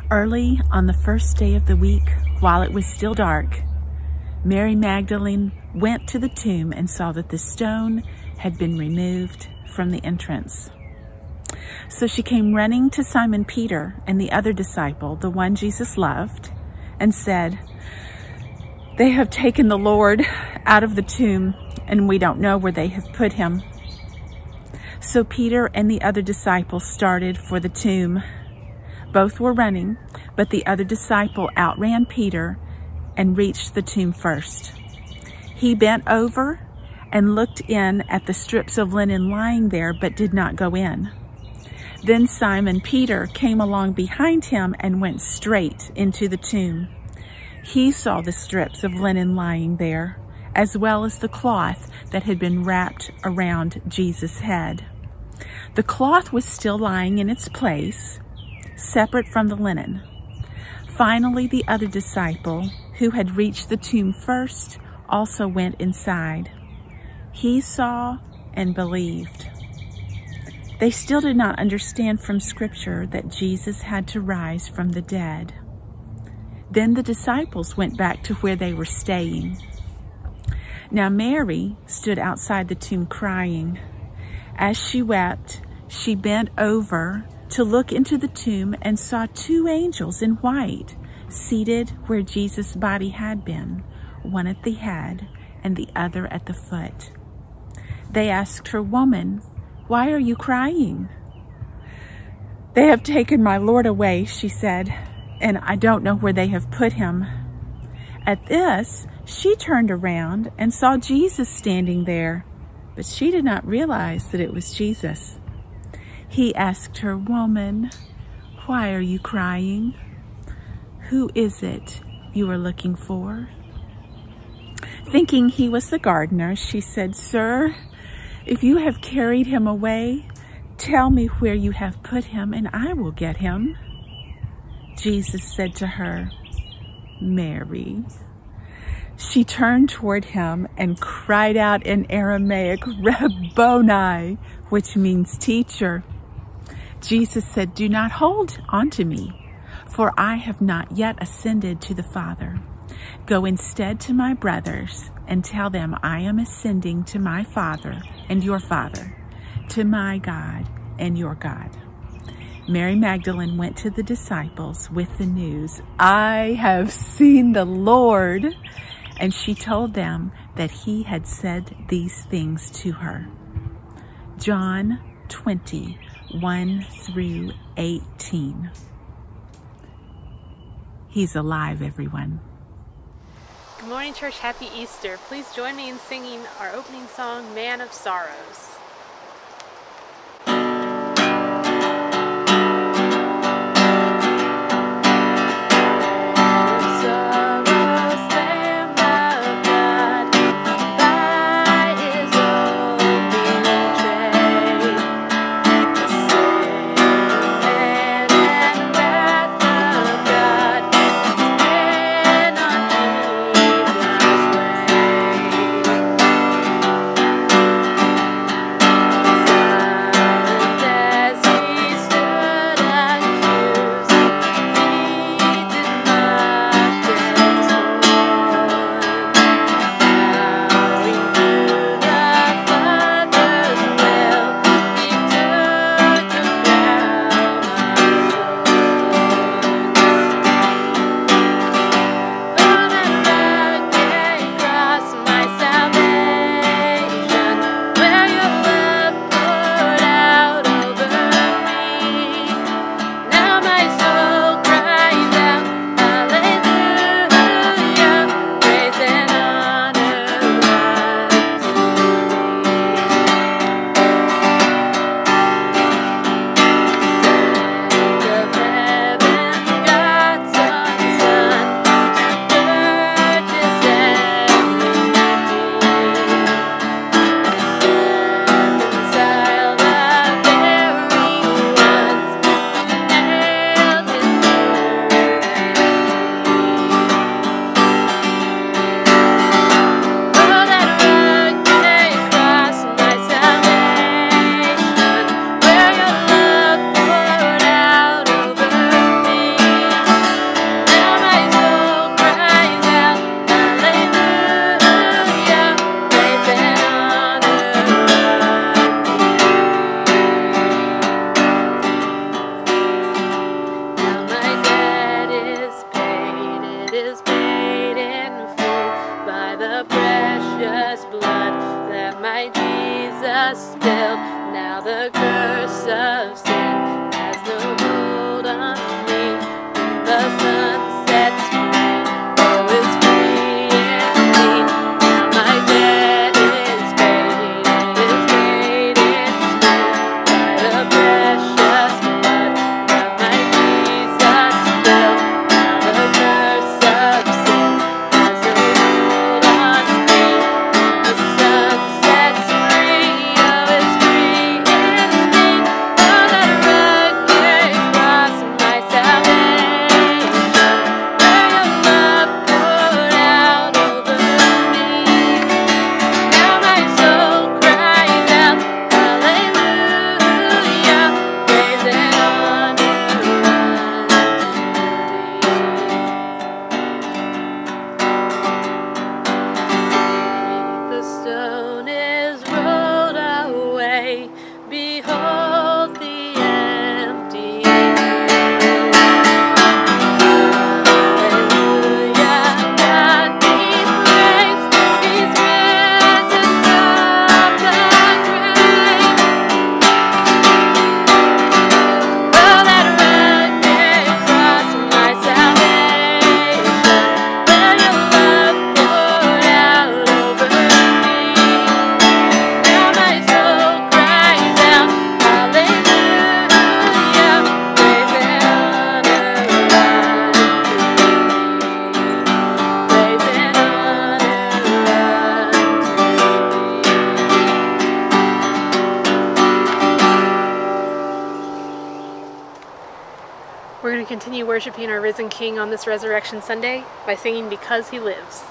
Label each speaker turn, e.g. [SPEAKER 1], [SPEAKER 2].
[SPEAKER 1] Early on the first day of the week, while it was still dark, Mary Magdalene went to the tomb and saw that the stone had been removed from the entrance. So she came running to Simon Peter and the other disciple, the one Jesus loved, and said, "They have taken the Lord out of the tomb, and we don't know where they have put him." So Peter and the other disciple started for the tomb. Both were running, but the other disciple outran Peter and reached the tomb first. He bent over and looked in at the strips of linen lying there, but did not go in. Then Simon Peter came along behind him and went straight into the tomb. He saw the strips of linen lying there, as well as the cloth that had been wrapped around Jesus' head. The cloth was still lying in its place, separate from the linen. Finally, the other disciple, who had reached the tomb first, also went inside. He saw and believed. They still did not understand from Scripture that Jesus had to rise from the dead. Then the disciples went back to where they were staying. Now Mary stood outside the tomb crying. As she wept, she bent over to look into the tomb and saw two angels in white seated where Jesus' body had been, one at the head and the other at the foot. They asked her, "Woman, why are you crying?" "They have taken my Lord away," she said, "and I don't know where they have put him." At this, she turned around and saw Jesus standing there, but she did not realize that it was Jesus. He asked her, "Woman, why are you crying? Who is it you are looking for?" Thinking he was the gardener, she said, "Sir, if you have carried him away, tell me where you have put him, and I will get him." Jesus said to her, "Mary." She turned toward him and cried out in Aramaic, "Rabboni," which means teacher. Jesus said, "Do not hold on to me, for I have not yet ascended to the Father. Go instead to my brothers and tell them I am ascending to my Father and your Father, to my God and your God." Mary Magdalene went to the disciples with the news, "I have seen the Lord," and she told them that he had said these things to her. John 20:1-18. He's alive, everyone.
[SPEAKER 2] Good morning, church. Happy Easter. Please join me in singing our opening song, "Man of Sorrows." We're going to continue worshiping our risen King on this Resurrection Sunday by singing Because He Lives.